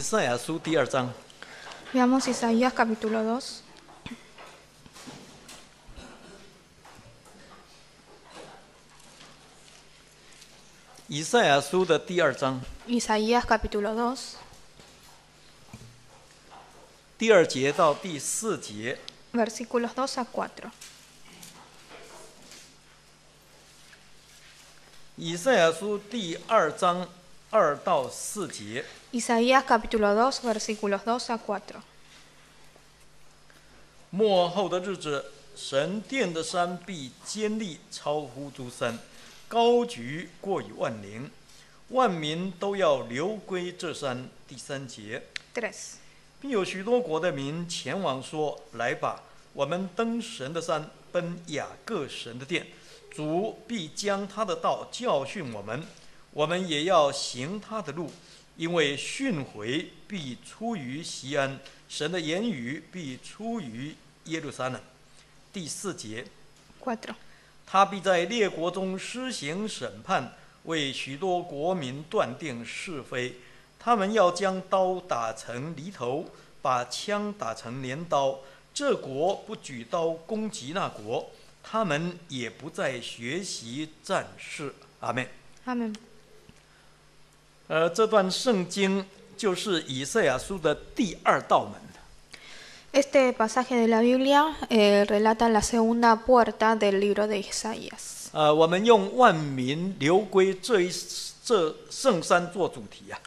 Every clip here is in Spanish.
赛亚书第2章。 Veamos Isaías capítulo 2. 以赛亚书的第2章 Isaías capítulo 2, 第2节到第4节。 versículos 2 a 4. 以赛亚书第2章2到4节。 Isaías capítulo 2, versículos 2 a 4. 末后的日子，神殿的山必坚立，超乎诸山，高举过于万灵，万民都要流归这山。第3节。 3. 并有许多国的民前往说：“来吧，我们登神的山，奔雅各神的殿。主必将他的道教训我们，我们也要行他的路。因为训诲必出于锡安，神的言语必出于耶路撒冷。”第4节。 4. 他必在列国中施行审判，为许多国民断定是非。他们要将刀打成犁头，把枪打成镰刀。这国不举刀攻击那国，他们也不再学习战事。阿们。 Amén. 这段圣经就是以赛亚书的第2道门。 Este pasaje de la Biblia relata la segunda puerta del libro de Isaías. 我们用万民流归这圣山做主题啊。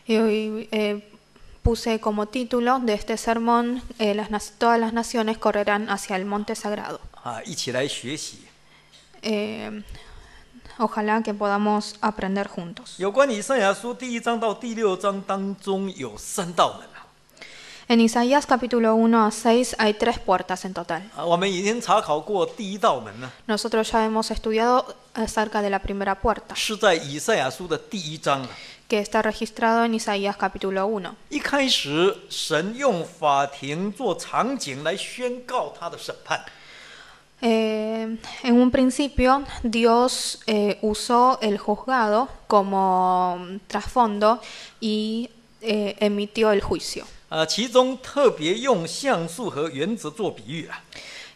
Y hoy puse como título de este sermón, todas las naciones correrán hacia el monte sagrado. 一起来学习。 Ojalá que podamos aprender juntos. 有关以赛亚书第1章到第6章当中有3道门。 En Isaías capítulo 1 a 6 hay 3 puertas en total. 我们已经查考过第1道门了， Nosotros ya hemos estudiado acerca de la primera puerta, 是在以赛亚书的第1章。 que está registrado en Isaías capítulo 1. 一开始，神用法庭做场景来宣告他的审判。 En un principio, Dios usó el juzgado como trasfondo y emitió el juicio. 其中特别用像素和原则做比喻啊。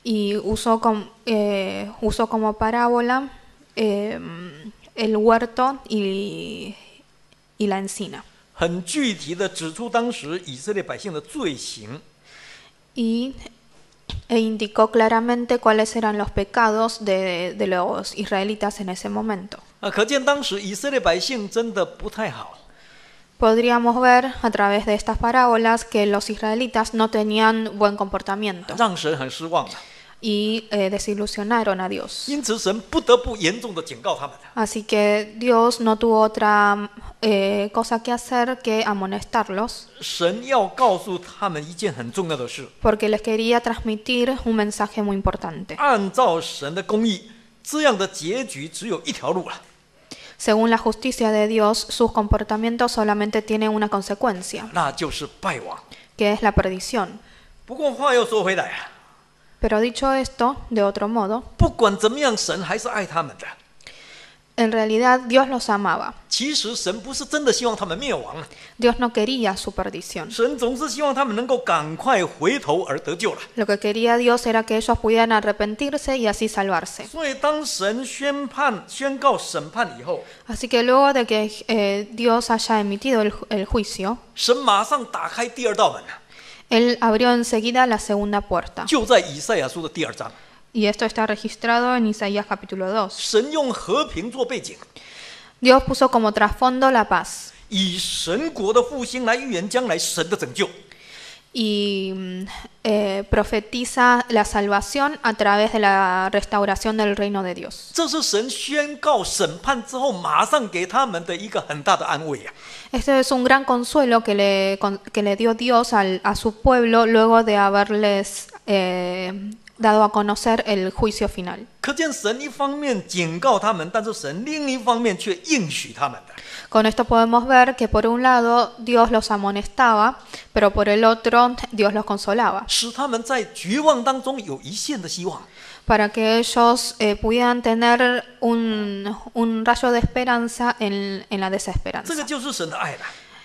Y usó como parábola el huerto y la encina. 很具体的指出当时以色列百姓的罪行。 E indicó claramente cuáles eran los pecados de los israelitas en ese momento. 可见当时以色列百姓真的不太好。 Podríamos ver a través de estas parábolas que los israelitas no tenían buen comportamiento 让神很失望。 y desilusionaron a Dios. 因此，神不得不严重的警告他们。 Así que Dios no tuvo otra cosa que hacer que amonestarlos, 神要告诉他们一件很重要的事： porque les quería transmitir un mensaje muy importante. 按照神的公义，这样的结局只有一条路了。 Según la justicia de Dios, sus comportamientos solamente tienen una consecuencia, 那就是败亡。 que es la perdición. 不过话又说回来啊， Pero dicho esto, de otro modo, 不管怎么样，神还是爱他们的。 en realidad Dios los amaba. 其实神不是真的希望他们灭亡， Dios no quería su perdición. 神总是希望他们能够赶快回头而得救了。 Lo que quería Dios era que ellos pudieran arrepentirse y así salvarse. 所以当神宣告审判以后， Así que luego de que Dios haya emitido el juicio, 神马上打开第2道门， Él abrió enseguida la segunda puerta. 就在以赛亚书的第2章。 Y esto está registrado en Isaías capítulo 2. 神用和平做背景， Dios puso como trasfondo la paz 以神国的复兴来预言将来神的拯救。 y profetiza la salvación a través de la restauración del reino de Dios. 这是神宣告审判之后马上给他们的一个很大的安慰啊！ Este es un gran consuelo que le dio Dios a su pueblo luego de haberles dado a conocer el juicio final. 可见神一方面警告他们，但是神另一方面却应许他们的。 Con esto podemos ver que por un lado Dios los amonestaba, pero por el otro Dios los consolaba, 使他们在绝望当中有一线的希望。 para que ellos pudieran tener un rayo de esperanza en la desesperanza. 这个就是神的爱了。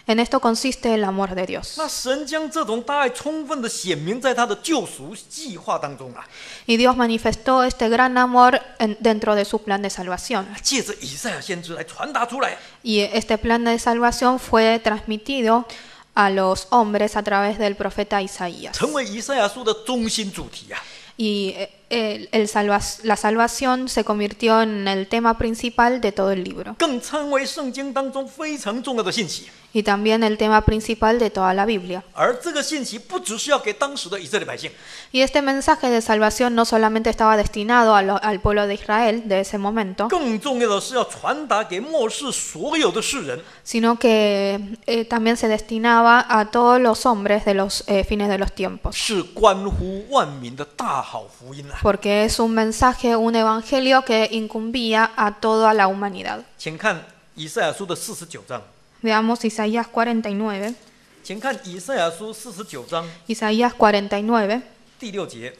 En esto consiste el amor de Dios. 那神将这种大爱充分的显明在他的救赎计划当中啊， Y Dios manifestó este gran amor dentro de su plan de salvación. 借着以赛亚先知来传达出来。 Y este plan de salvación fue transmitido a los hombres a través del profeta Isaías. 成为以赛亚书的中心主题啊。 Y la salvación se convirtió en el tema principal de todo el libro. 更成为圣经当中非常重要的信息。 Y también el tema principal de toda la Biblia. 而这个信息不只是要给当时的以色列百姓， Y este mensaje de salvación no solamente estaba destinado al pueblo de Israel de ese momento, 更重要的是要传达给末世所有的世人。 sino que también se destinaba a todos los hombres de los fines de los tiempos. 是关乎万民的大好福音啊！ Porque es un mensaje, un evangelio que incumbía a toda la humanidad. 请看以赛亚书的49章， Veamos Isaías 49. 请看以赛亚书49章 Isaías 49, 第6节。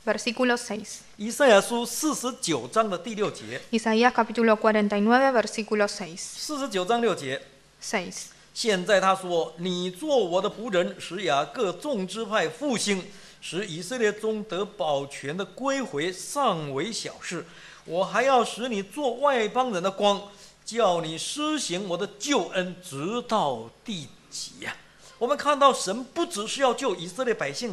versículo 6. 以赛亚书49章的第6节， Isaías capítulo 49, versículo 6. 49章6节。 6. 现在他说：“你做我的仆人，使雅各众支派复兴，使以色列中得保全的归回，尚为小事。我还要使你做外邦人的光，叫你施行我的救恩，直到地极呀！”我们看到神不只是要救以色列百姓，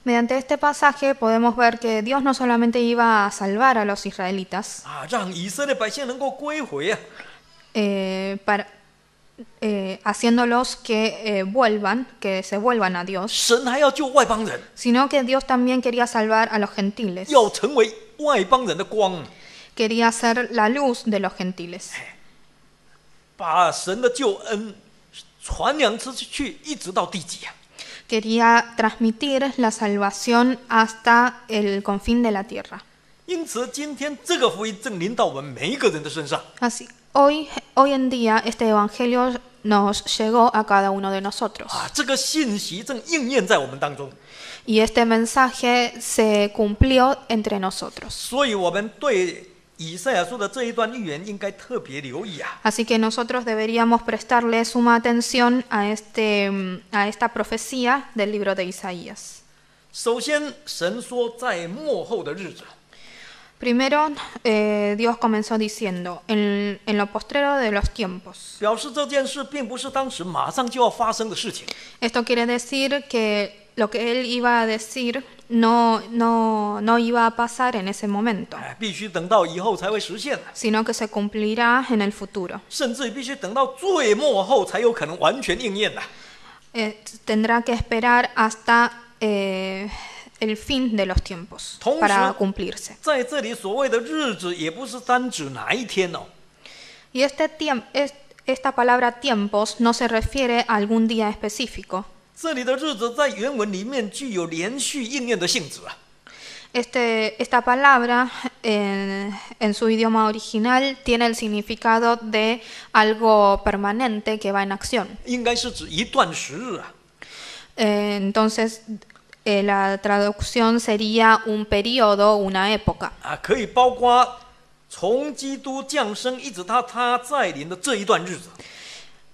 Mediante este pasaje podemos ver que Dios no solamente iba a salvar a los israelitas, 让以色列百姓能够归回啊， haciéndolos que se vuelvan a Dios, 神还要救外邦人， sino que Dios también quería salvar a los gentiles, 要成为外邦人的光， quería ser la luz de los gentiles, 把神的救恩传扬出去，一直到地极啊！ quería transmitir la salvación hasta el confín de la tierra. 因此，今天这个福音正临到我们每一个人的身上。 Así, hoy en día este evangelio nos llegó a cada uno de nosotros. 这个信息正应验在我们当中， Y este mensaje se cumplió entre nosotros. 所以我们对以赛亚书的这一段预言应该特别留意啊。 Así que nosotros deberíamos prestarle suma atención a esta profecía del libro de Isaías. 首先，神说在末后的日子， Primero, Dios comenzó diciendo, en lo postrero de los tiempos. 表示这件事并不是当时马上就要发生的事情， Esto quiere decir que lo que él iba a decir no iba a pasar en ese momento, 必须等到以后才会实现， sino que se cumplirá en el futuro. 甚至必须等到最末后才有可能完全应验的。 Tendrá que esperar hasta el fin de los tiempos para cumplirse. 在这里所谓的日子，也不是单指哪一天哦， Y esta palabra tiempos no se refiere a algún día específico. 这里的日子在原文里面具有连续应验的性质啊。 Esta palabra en su idioma original tiene el significado de algo permanente que va en acción. 应该是指一段时日啊。 Entonces, la traducción sería un periodo, una época. 可以包括从基督降生一直到他再临的这一段日子。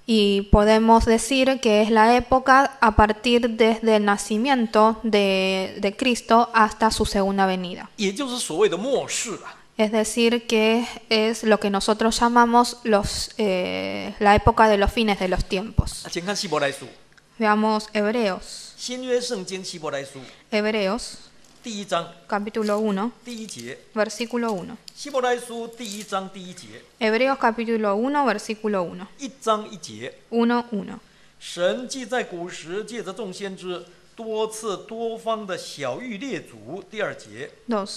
Y podemos decir que es la época a partir desde el nacimiento de Cristo hasta su segunda venida. 也就是所谓的末世啊。 Es decir, que es lo que nosotros llamamos la época de los fines de los tiempos. 请看希伯来书， Veamos Hebreos. 新约圣经希伯来书 Hebreos, 第1章 capítulo 1, 第1节， versículo 1. 希伯来书第1章第1节， Hebreos, capítulo 1, versículo 1. 1章1节。 1, 1. 神既在古时借着众先知多次多方的晓谕列祖，第2节， 2.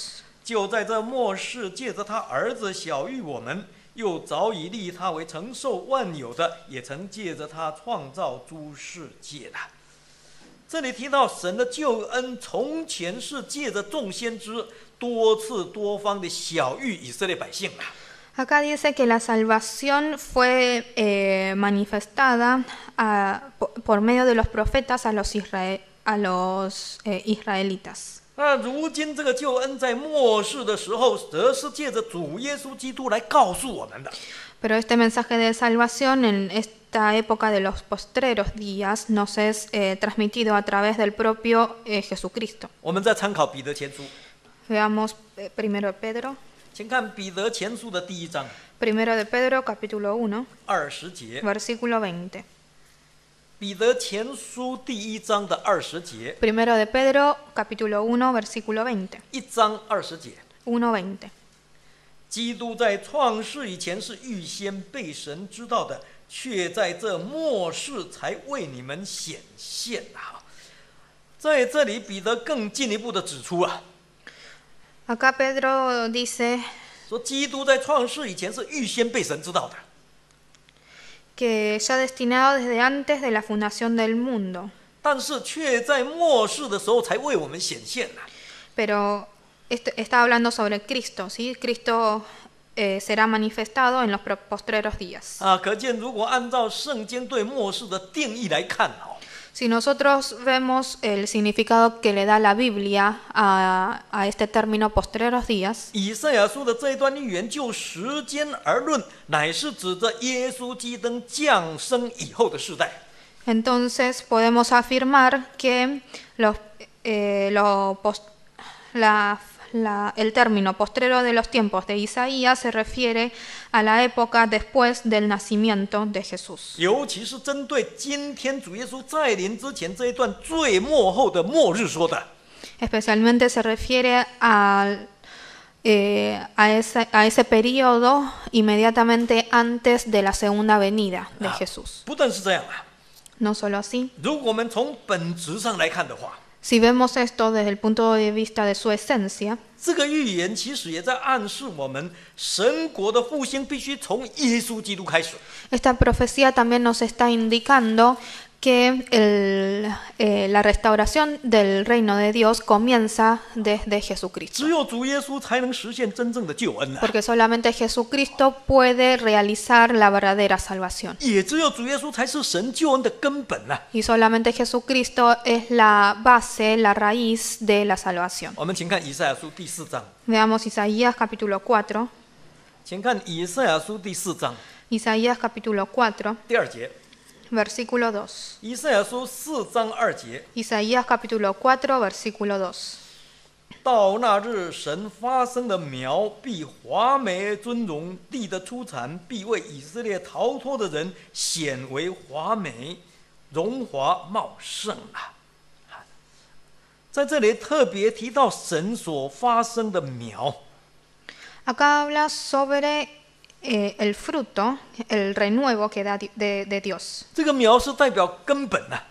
就在这末世借着他儿子晓谕我们，又早已立他为承受万有的，也曾借着他创造诸世界的。这里提到神的救恩，从前是借着众先知多次多方的晓谕以色列百姓啊。 Acá dice que la salvación fue manifestada por medio de los profetas a los israelitas. 那如今这个救恩在末世的时候，则是借着主耶稣基督来告诉我们的。 Pero este mensaje de salvación esta época de los postreros días nos es transmitido a través del propio Jesucristo. 我们再参考彼得前书， Veamos primero de Pedro. 请看彼得前书的第1章 Primero de Pedro, capítulo 1, 20节。 versículo 20. 彼得前书第1章的20节， Primero de Pedro, capítulo 1, versículo 20. 1章20节。 1:20. 基督在创世以前是预先被神知道的，却在这末世才为你们显现啊！在这里，彼得更进一步的指出啊， Acá Pedro dice 说基督在创世以前是预先被神知道的， que ya destinado desde antes de la fundación del mundo, 但是却在末世的时候才为我们显现啊！ pero está hablando sobre Cristo, ¿sí? Cristo será manifestado en los postreros días. 可见如果按照圣经对末世的定义来看哦， Si nosotros vemos el significado que le da la Biblia a este término postreros días, 以赛亚书的这一段预言就时间而论，乃是指着耶稣基督降生以后的世代。 entonces podemos afirmar que el término postrero de los tiempos de Isaías se refiere a la época después del nacimiento de Jesús. 尤其是针对今天主耶稣再临之前这一段最末后的末日说的。 Especialmente se refiere a ese periodo inmediatamente antes de la segunda venida de Jesús. 不但是这样啊， No solo así, 如果我们从本质上来看的话， si vemos esto desde el punto de vista de su esencia, 这个预言其实也在暗示我们，神国的复兴必须从耶稣基督开始。 esta profecía también nos está indicando que la restauración del reino de Dios comienza desde Jesucristo. 只有主耶稣才能实现真正的救恩啊！ Porque solamente Jesucristo puede realizar la verdadera salvación. 也只有主耶稣才是神救恩的根本啊！ Y solamente Jesucristo es la base, la raíz de la salvación. 我们请看以赛亚书第4章， Veamos Isaías capítulo 4. 请看以赛亚书第4章 Isaías capítulo 4, 第2节。 versículo 2. 以赛亚书4章2节。 Isaías capítulo 4, versículo 2. 到那日，神发生的苗必华美尊荣，地的出产必为以色列逃脱的人显为华美，荣华茂盛啊！在这里特别提到神所发生的苗， Acá habla sobre el fruto, el renuevo que da de Dios. 这个苗是代表根本啊，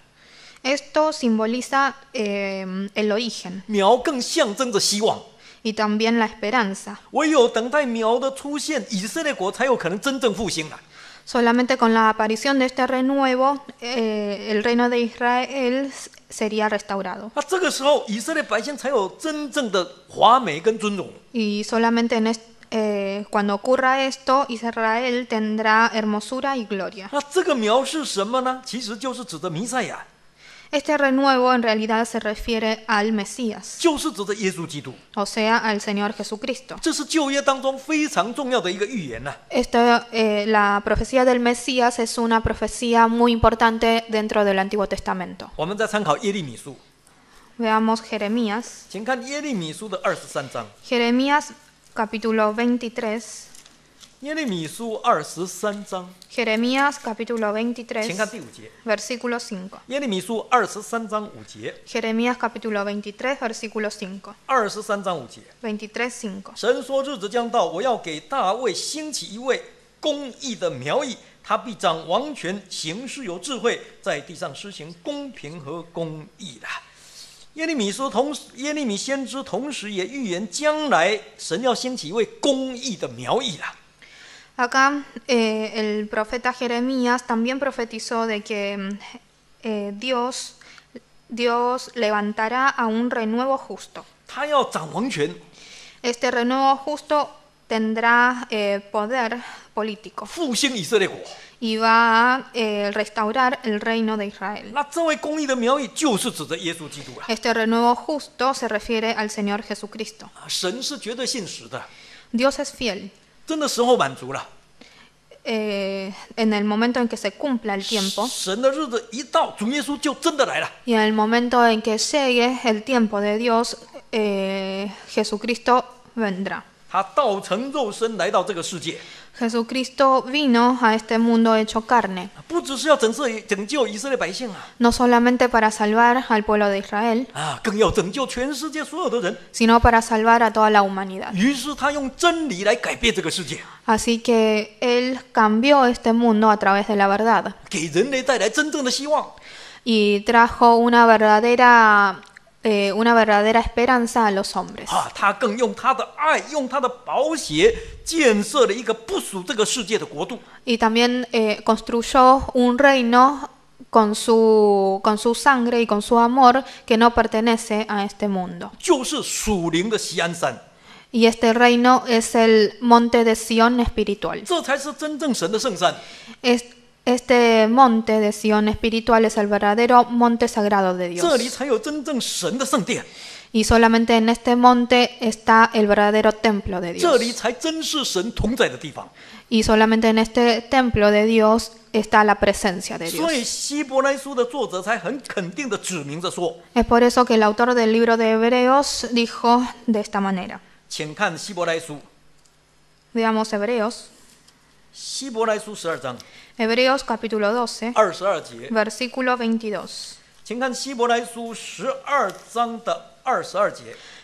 Esto simboliza el origen 苗更象征着希望。 y también la esperanza. 唯有等待苗的出现，以色列国才有可能真正复兴啊！ Solamente con la aparición de este renuevo, el reino de Israel sería restaurado. 那这个时候，以色列百姓才有真正的华美跟尊荣。 Y solamente cuando ocurra esto, Israel tendrá hermosura y gloria. 那这个苗是什么呢？其实就是指着弥赛亚， Este renuevo en realidad se refiere al Mesías, 就是指着耶稣基督。 o sea, al Señor Jesucristo. 这是旧约当中非常重要的一个预言呐、La profecía del Mesías es una profecía muy importante dentro del Antiguo Testamento. 我们再参考耶利米书， Veamos Jeremías. 请看耶利米书的23章。 Jeremías capítulo 23. 耶利米书23章， Jeremías capítulo 请看 23, 第5节。 versículo 5. 耶利米书23章5节Jeremías capítulo 23, versículo 5. ，23章5节。 23, 5. 神说：“日子将到，我要给大卫兴起一位公义的苗裔，他必掌王权，行事有智慧，在地上施行公平和公义的。”耶利米先知同时也预言将来神要兴起一位公义的苗裔了。 Acá el profeta Jeremías también profetizó de que Dios levantará a un renuevo justo. 他要掌王权， Este renuevo justo tendrá poder político 复兴以色列国。 y va a restaurar el reino de Israel. 那这位公义的苗裔就是指着耶稣基督啊！ Este renuevo justo se refiere al Señor Jesucristo. 神是绝对信实的， Dios es fiel. 真的时候满足了。en el momento en que se cumpla el tiempo 神的日子一到，主耶稣就真的来了。 y en el momento en que llegue el tiempo de Dios, Jesucristo vendrá. 他道成肉身来到这个世界， Jesucristo vino a este mundo hecho carne, 不只是要拯救以色列百姓啊， no solamente para salvar al pueblo de Israel, 更要拯救全世界所有的人。 sino para salvar a toda la humanidad. 于是他用真理来改变这个世界， Así que Él cambió este mundo a través de la verdad 给人类带来真正的希望。 y trajo una verdadera esperanza a los hombres. 他更用他的爱，用他的宝血，建设了一个不属这个世界的国度。 Y también construyó un reino con su sangre y con su amor que no pertenece a este mundo. 就是属灵的锡安山， Y este reino es el monte de Sión espiritual. 这才是真正神的圣山。 Este monte de Sión espiritual es el verdadero monte sagrado de 这里 Dios. 才有真正神的圣殿， Y solamente en este monte está el verdadero templo de 这里 Dios. 才真是神同在的地方。 Y solamente en este templo de Dios está la presencia de 所以 Dios. 希伯来书的作者才很肯定的指明着说， Es por eso que el autor del libro de Hebreos dijo de esta manera. 请看希伯来书， Veamos Hebreos. 希伯来书12章 Hebreos capítulo 12, 22节， versículo 22. 请看希伯来书12章的22节。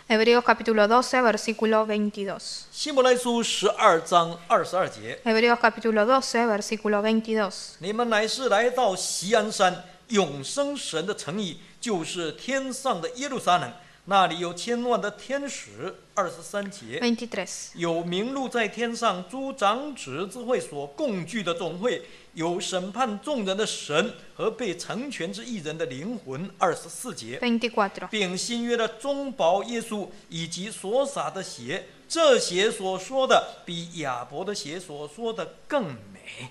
Hebreos capítulo 12, versículo 22. 希伯来书12章22节， Hebreos capítulo 12, versículo 22. 你们乃是来到锡安山，永生神的城邑，就是天上的耶路撒冷，那里有千万的天使。23节， 23. 有名录在天上诸长子之会所共聚的总会，有审判众人的神和被成全之一人的灵魂。24节， 24. 并新约的中保耶稣以及所洒的血，这血所说的比亚伯的血所说的更美。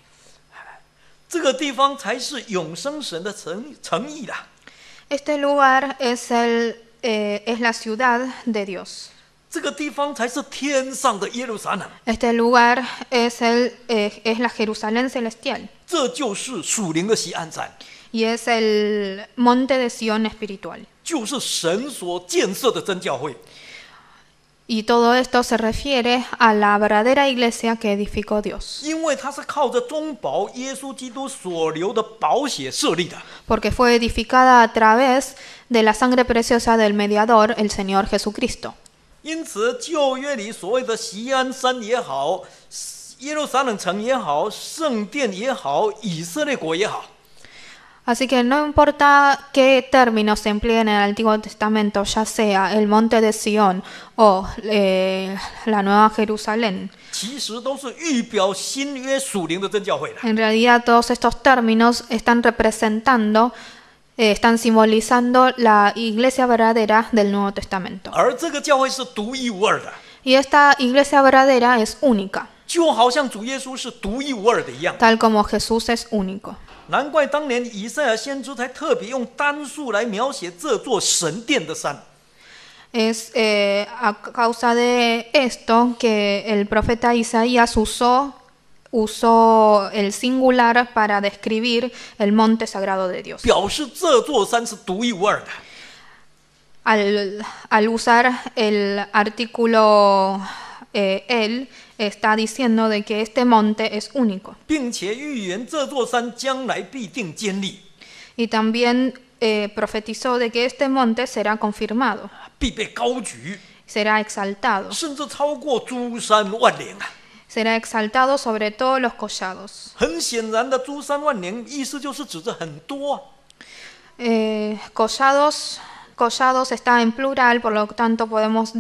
这个地方才是永生神的城邑啦。 Este lugar es la ciudad de Dios. 这个地方才是天上的耶路撒冷， Este lugar es la Jerusalén celestial 这就是属灵的锡安山， y es el monte de Sión espiritual. 就是神所建设的真教会。 Y todo esto se refiere a la verdadera iglesia que edificó Dios, 因为它是靠着中保耶稣基督所流的宝血设立的， porque fue edificada a través de la sangre preciosa del mediador, el Señor Jesucristo. 因此旧约里所谓的锡安山也好，耶路撒冷城也好，圣殿也好，以色列国也好， Así que no importa qué términos se empleen en el Antiguo Testamento, ya sea el monte de Sión o la Nueva Jerusalén, 其实都是预表新约属灵的真教会了。 en realidad todos estos términos están representando, están simbolizando la iglesia verdadera del Nuevo Testamento. 而这个教会是独一无二的， Y esta iglesia verdadera es única, 就好像主耶稣是独一无二的一样。 tal como Jesús es único. 难怪当年以赛亚先知才特别用单数来描写这座神殿的山。 Es a causa de esto que el profeta Isaías usó el singular para describir el monte sagrado de Dios. 表示这座山是独一无二的。 Al usar el artículo él, está diciendo de que este monte es único. 并且预言这座山将来必定坚立， Y también profetizó de que este monte será confirmado, 必被高举， será exaltado, 甚至超过诸山万岭啊！ será exaltado sobre todos los collados. 很显然的，诸山万岭意思就是指着很多啊。 Collados está en plural, por lo tanto podemos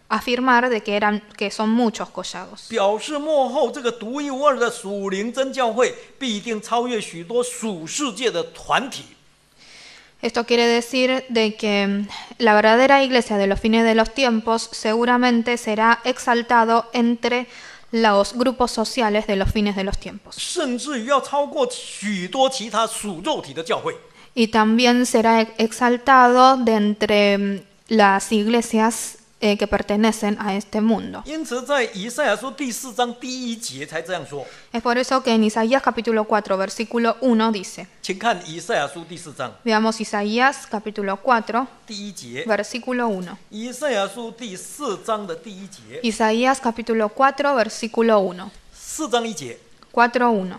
afirmar de que son muchos collados. 表示幕后这个独一无二的属灵真教会必定超越许多属世界的团体。 Esto quiere decir de que la verdadera iglesia de los fines de los tiempos seguramente será exaltado entre los grupos sociales de los fines de los tiempos. 甚至于要超过许多其他属肉体的教会。 Y también será exaltado de entre las iglesias que pertenecen a este mundo. 因此，在以赛亚书第4章第1节才这样说。 Es por eso que en Isaías capítulo 4, versículo 1 dice, 请看以赛亚书第4章 veamos Isaías capítulo 4, 第1节。 versículo 1. 以赛亚书第4章的第1节。 Isaías capítulo 4, versículo 1. 4章1节。 4:1.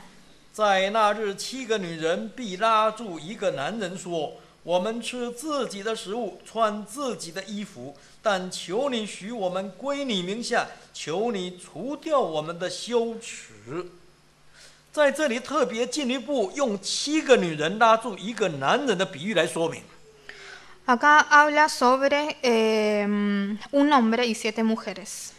在那日，7个女人必拉住一个男人说：“我们吃自己的食物，穿自己的衣服，但求你许我们归你名下，求你除掉我们的羞耻。”在这里特别进一步用7个女人拉住一个男人的比喻来说明。 Acá habla sobre un hombre y 7 mujeres.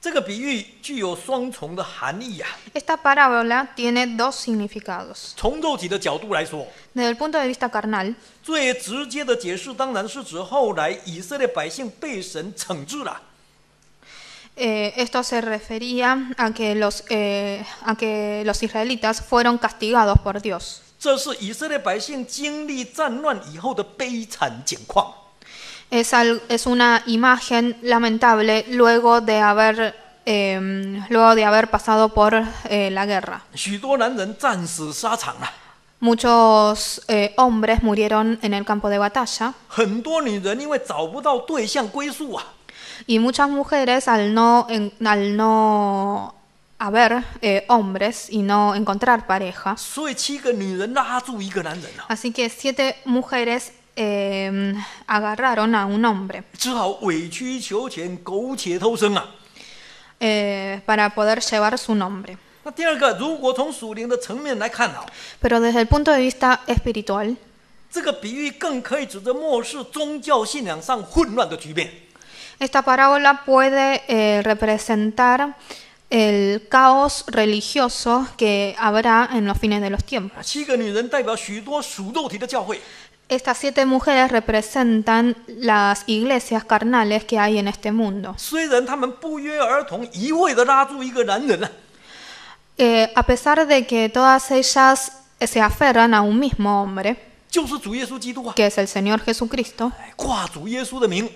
这个比喻具有双重的含义啊。 Esta parábola tiene dos significados. 从肉体的角度来说， Desde el punto de vista carnal, 最直接的解释当然是指后来以色列百姓被神惩治了。 esto se refería a que los israelitas fueron castigados por Dios. 这是以色列百姓经历战乱以后的悲惨景况。 Es una imagen lamentable luego de haber pasado por la guerra. 许多男人战死沙场啊， Muchos hombres murieron en el campo de batalla 很多女人因为找不到对象归宿啊， y muchas mujeres al no haber hombres y no encontrar pareja, 所以7个女人拉住一个男人啊， así que 7 mujeres agarraron a un hombre 只好委曲求全、苟且偷生啊。 para poder llevar su nombre. 那第二个，如果从属灵的层面来看啊， Pero desde el punto de vista espiritual, 这个比喻更可以指着末世宗教信仰上混乱的局面。 esta parábola puede representar el caos religioso que habrá en los fines de los tiempos. 7个女人代表许多属肉体的教会， Estas 7 mujeres representan las iglesias carnales que hay en este mundo. 虽然她们不约而同一味的拉住一个男人啊， A pesar de que todas ellas se aferran a un mismo hombre, 就是主耶稣基督啊， que es el Señor Jesucristo, 挂主耶稣的名，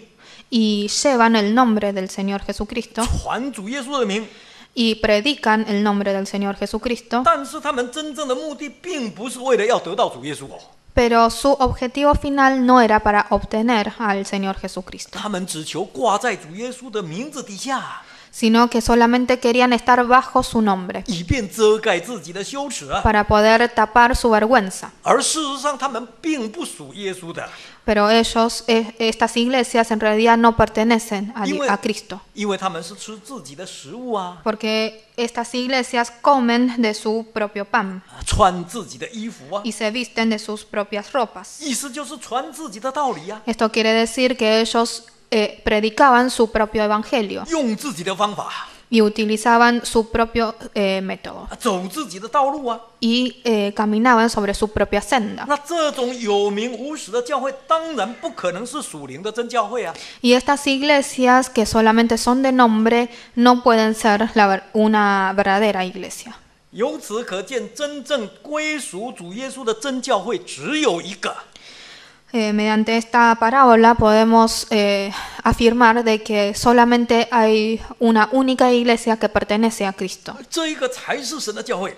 y llevan el nombre del Señor Jesucristo 传主耶稣的名， y predican el nombre del Señor Jesucristo, 但是他们真正的目的并不是为了要得到主耶稣哦， pero su objetivo final no era para obtener al Señor Jesucristo, 他们只求挂在主耶稣的名字底下， sino que solamente querían estar bajo su nombre 以便遮盖自己的羞耻啊。 para poder tapar su vergüenza. 而事实上，他们并不属耶稣的， Pero ellos, estas iglesias en realidad no pertenecen a 因为 Cristo, 因为他们是吃自己的食物啊， porque estas iglesias comen de su propio pan 穿自己的衣服啊， y se visten de sus propias ropas. 意思就是传自己的道理啊， Esto quiere decir que ellos predicaban su propio evangelio 用自己的方法 y utilizaban su propio método 走自己的道路啊。 y caminaban sobre su propia senda. 那这种有名无实的教会，当然不可能是属灵的真教会啊。 Y estas iglesias que solamente son de nombre no pueden ser una verdadera iglesia. 由此可见，真正归属主耶稣的真教会只有一个。 Mediante esta parábola podemos afirmar de que solamente hay una única iglesia que pertenece a Cristo. 这一个才是神的教会，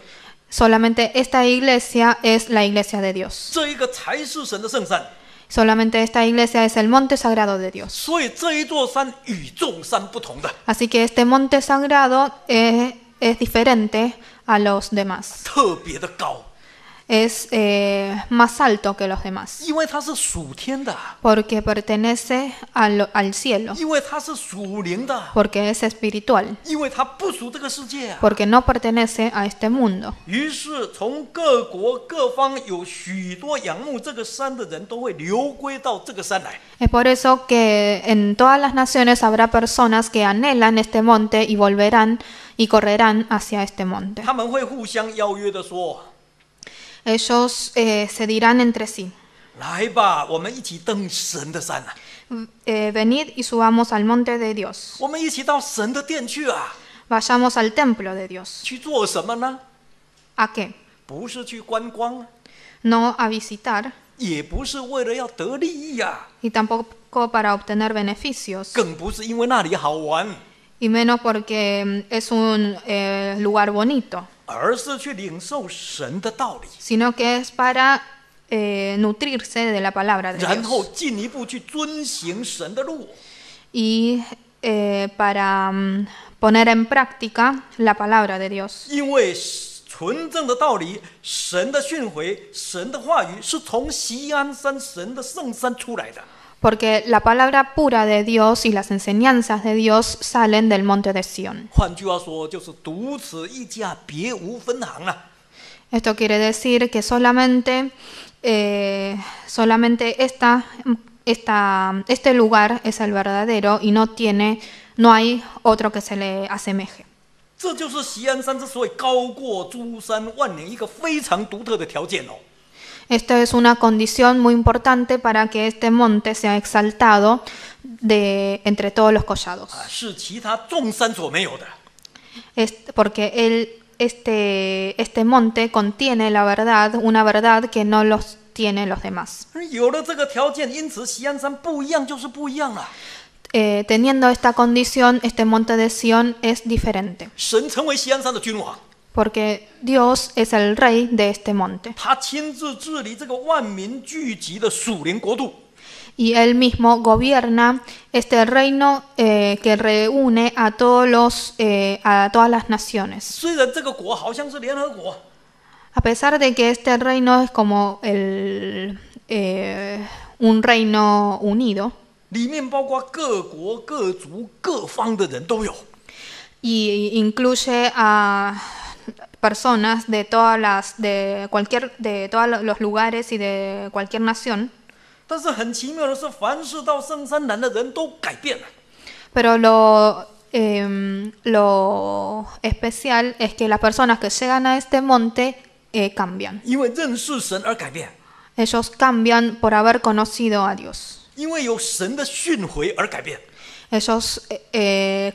Solamente esta iglesia es la iglesia de Dios. 这一个才是神的圣山。 Solamente esta iglesia es el monte sagrado de Dios. 所以这一座山与众山不同的， Así que este monte sagrado es diferente a los demás. 特别的高， Es más alto que los demás. 因为它是属天的， Porque pertenece al cielo. 因为它是属灵的， Porque es espiritual. 因为它不属这个世界啊。 Porque no pertenece a este mundo. 于是从各国各方有许多仰慕这个山的人都会流归到这个山来。 Es por eso que en todas las naciones habrá personas que anhelan este monte y volverán y correrán hacia este monte. 他们会互相邀约的说 Ellos se dirán entre sí, 来吧，我们一起登神的山啊， venid y subamos al monte de Dios. 我们一起到神的殿去啊， Vayamos al templo de Dios. 去做什么呢？ ¿A qué? 不是去观光啊， No a visitar, 也不是为了要得利益呀、 y tampoco para obtener beneficios, 更不是因为那里好玩， y menos porque es un lugar bonito, 而是去领受神的道理， sino que es para nutrirse de la palabra de 然后 Dios 进一步去遵行神的路。 y para poner en práctica la palabra de Dios. 因为纯正的道理，神的训诲，神的话语是从锡安山神的圣山出来的。 Porque la palabra pura de Dios y las enseñanzas de Dios salen del monte de Sión. 换句话说，就是独此一家，别无分行啊。 Esto quiere decir que solamente este lugar es el verdadero y no hay otro que se le asemeje. 这就是锡安山之所以高过诸山万岭一个非常独特的条件哦。 Esta es una condición muy importante para que este monte sea exaltado entre todos los collados. 是其他众山所没有的。 Porque este monte contiene la verdad, una verdad que no los tiene los demás. 有了这个条件，因此锡安山不一样就是不一样了。 Teniendo esta condición, este monte de Sión es diferente. 神成为锡安山的君王， Porque Dios es el rey de este monte. 他亲自治理这个万民聚集的属灵国度。 Y él mismo gobierna este reino que reúne a todas las naciones. 虽然这个国好像是联合国， A pesar de que este reino es como un reino unido, 里面包括各国、各族、各方的人都有。 y incluye a personas de todos los lugares y de cualquier nación. 但是很奇妙的是，凡是到圣山南的人都改变了。 Pero lo especial es que las personas que llegan a este monte cambian. 因为认识神而改变， Ellos cambian por haber conocido a Dios. 因为有神的训诲而改变。 Ellos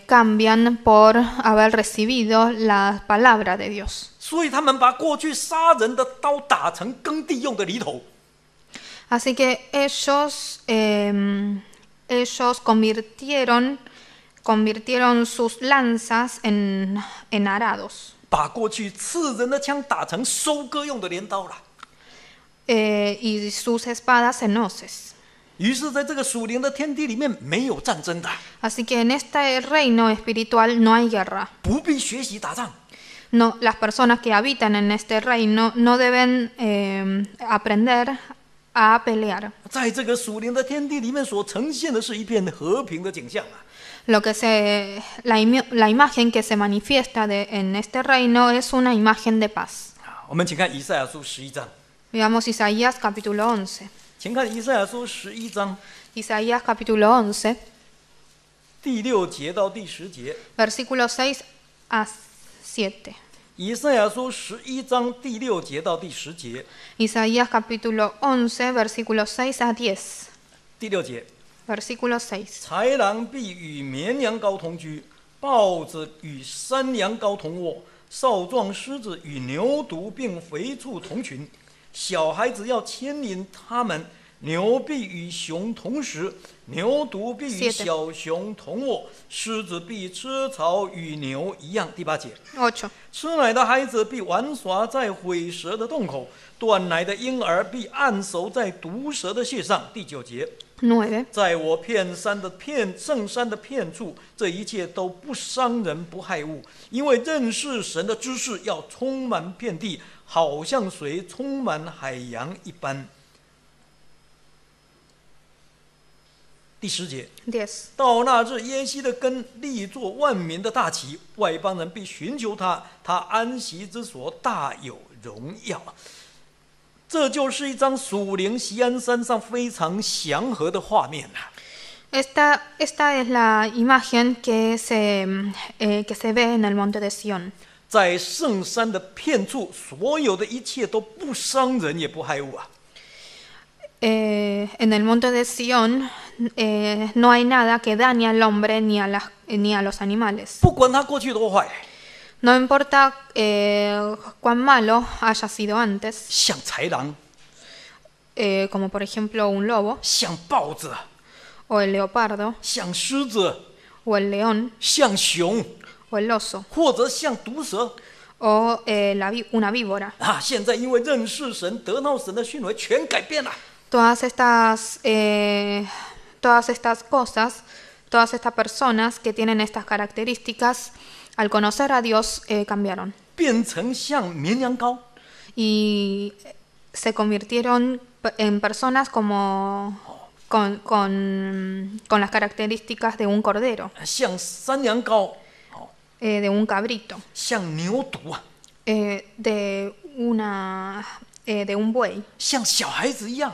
cambian por haber recibido la palabra de Dios. 所以他们把过去杀人的刀打成耕地用的犁头， Así que ellos convirtieron sus lanzas en arados. 把过去刺人的枪打成收割用的镰刀了。 Y sus espadas en hoces. 于是，在这个属灵的天地里面，没有战争的， Así que en este reino espiritual no hay guerra. 不必学习打仗。 No, las personas que habitan en este reino no deben aprender a pelear. 在这个属灵的天地里面，所呈现的是一片和平的景象啊。 La imagen que se manifiesta en este reino es una imagen de paz. 我们请看以赛亚书11章， Veamos Isaías capítulo 11. 请看以赛亚书11章 Isaías capítulo 11, 第6节到第10节。 versículos 6 a 7. 以赛亚书11章第6节到第10节。 Isaías capítulo 11, versículos 6 a 10. 第6节， Versículo 6. 豺狼必与绵羊羔同居，豹子与山羊羔同卧，少壮狮子与牛犊并肥畜同群。小孩子要牵引他们，牛必与熊同食，牛犊必与小熊同卧，狮子必吃草，与牛一样。第8节， 8. 吃奶的孩子必玩耍在毁蛇的洞口，断奶的婴儿必按手在毒蛇的穴上。第9节， 9. 在我圣山的遍处，这一切都不伤人不害物，因为认识神的知识要充满遍地，好像水充满海洋一般。第10节， 10. 到那日，耶西的根立作万民的大旗，外邦人必寻求他，他安息之所大有荣耀。这就是一张属灵锡安山上非常祥和的画面啊。 Esta es la imagen que se ve en el monte de Sión. 在圣山的遍处，所有的一切都不伤人也不害物啊。 En el monte de Sión no hay nada que dañe al hombre ni a los animales. 不管他过去多坏， No importa cuán malo haya sido antes, 像豺狼， como por ejemplo un lobo, 像豹子， o el leopardo, 像狮子， o el león, 像熊， o el oso, 或者像毒蛇 o una víbora. 啊！现在因为认识神、得到神的训诲，全改变了。 Todas estas cosas, todas estas personas que tienen estas características, al conocer a Dios, cambiaron 变成像绵羊羔， y se convirtieron en personas como con las características de un cordero, 像山羊羔， de un cabrito, 像牛犊啊， de un buey 像小孩子一样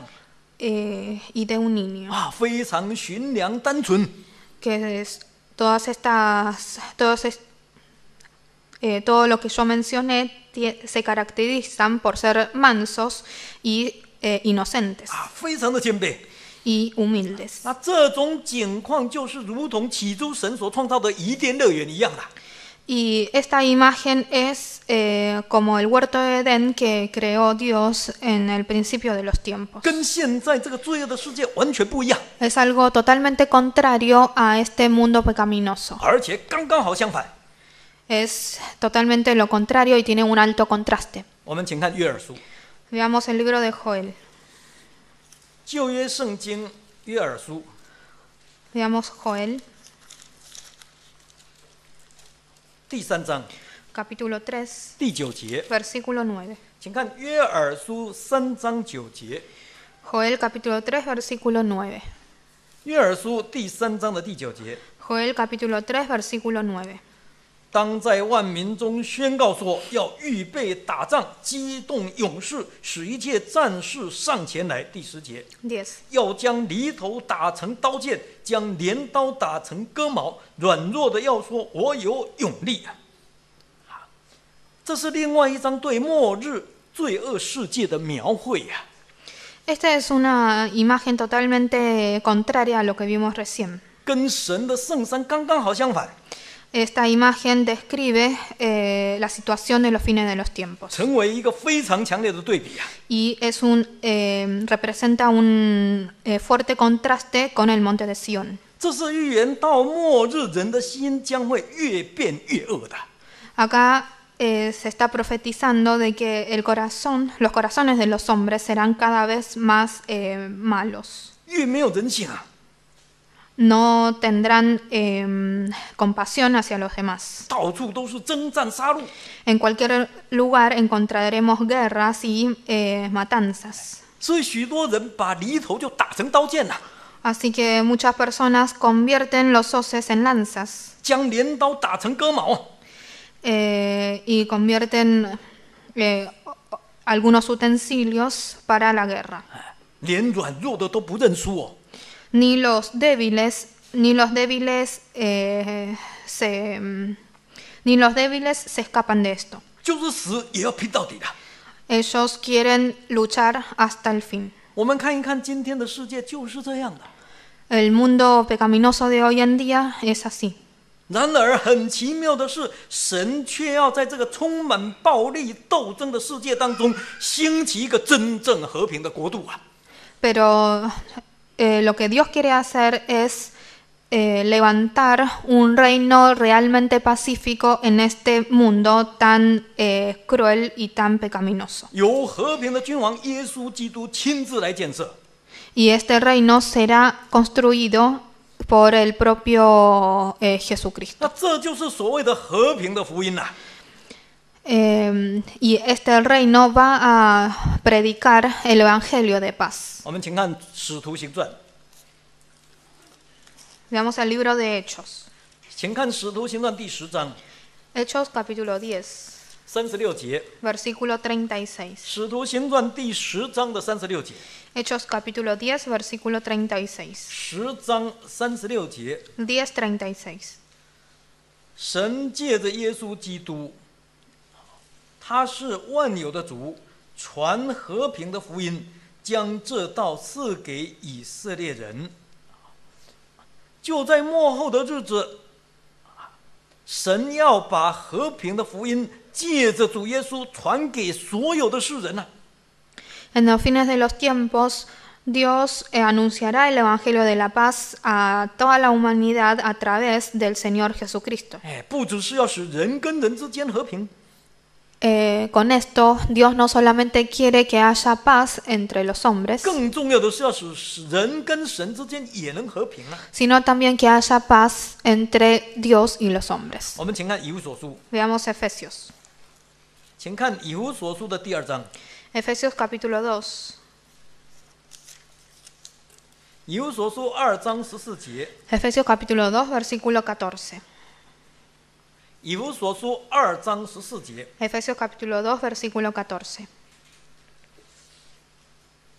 y de un niño. 啊，非常驯良单纯。 Que todo lo que yo mencioné se caracterizan por ser mansos y inocentes 啊，非常的谦卑。 y humildes. 那这种景况就是如同起初神所创造的伊甸乐园一样的。 Y esta imagen es como el huerto de Edén que creó Dios en el principio de los tiempos. 跟现在这个罪恶的世界完全不一样， Es algo totalmente contrario a este mundo pecaminoso. 而且刚刚好相反。 Es totalmente lo contrario y tiene un alto contraste. 我们请看约珥书， Veamos el libro de Joel. 旧约圣经约珥书 Veamos Joel, 第3章 capítulo 3, 第9节， versículo 9. 请看约珥书3章9节。 Joel, capítulo 3, versículo 9. 约珥书第3章的第9节， Joel, capítulo 3, versículo 9. 当在万民中宣告说，要预备打仗，激动勇士，使一切战士上前来。第10节， 10. 要将犁头打成刀剑，将镰刀打成戈矛。软弱的要说：“我有勇力啊！”这是另外一章对末日罪恶世界的描绘呀、Esta es una imagen totalmente contraria a lo que vimos recién. 跟神的圣山刚刚好相反， Esta imagen describe la situación de los fines de los tiempos 成为一个非常强烈的对比啊！ y representa un fuerte contraste con el monte de Sión. 这是预言到末日人的心将会越变越恶的。 Acá se está profetizando de que los corazones de los hombres serán cada vez más malos. 越没有人性啊！ No tendrán compasión hacia los demás. 到处都是征战杀戮， En cualquier lugar encontraremos guerras y matanzas. 所以许多人把犁头就打成刀剑了、 Así que muchas personas convierten los hoces en lanzas 将镰刀打成戈矛。 y convierten algunos utensilios para la guerra. 连软弱的都不认输哦。 Ni los débiles se escapan de esto. 就是死也要拼到底的。 Ellos quieren luchar hasta el fin. 我们看一看今天的世界就是这样的。 El mundo pecaminoso de hoy en día es así. 然而很奇妙的是，神却要在这个充满暴力斗争的世界当中，兴起一个真正和平的国度啊！ Pero lo que Dios quiere hacer es levantar un reino realmente pacífico en este mundo tan cruel y tan pecaminoso. 由和平的君王耶稣基督亲自来建设。 Y este reino será construido por el propio Jesucristo. 那这就是所谓的和平的福音呐、 Y este reino va a predicar el Evangelio de paz. 我们请看《使徒行传》， Veamos el libro de Hechos. 请看《使徒行传》第10章 Hechos capítulo 10, 36节， versículo 36. 《使徒行传》第10章的36节， Hechos capítulo 10, versículo 36. 10章36节， 10:36. 神借着耶稣基督，他是万有的主，传和平的福音，将这道赐给以色列人。就在末后的日子，神要把和平的福音借着主耶稣传给所有的世人啊！ En los fines de los tiempos, Dios anunciará el Evangelio de la paz a toda la humanidad a través del Señor Jesucristo. 不只是要使人跟人之间和平， Con esto, Dios no solamente quiere que haya paz entre los hombres, 更重要的是要使人跟神之间也能和平啊！ sino también que haya paz entre Dios y los hombres. 我们请看以弗所书， Veamos Efesios. 请看以弗所书的第2章， Efesios capítulo 2. 以弗所书2章14节， Efesios capítulo 2, versículo 14. 以弗所书2章14节， Efesios capítulo 2, versículo 14.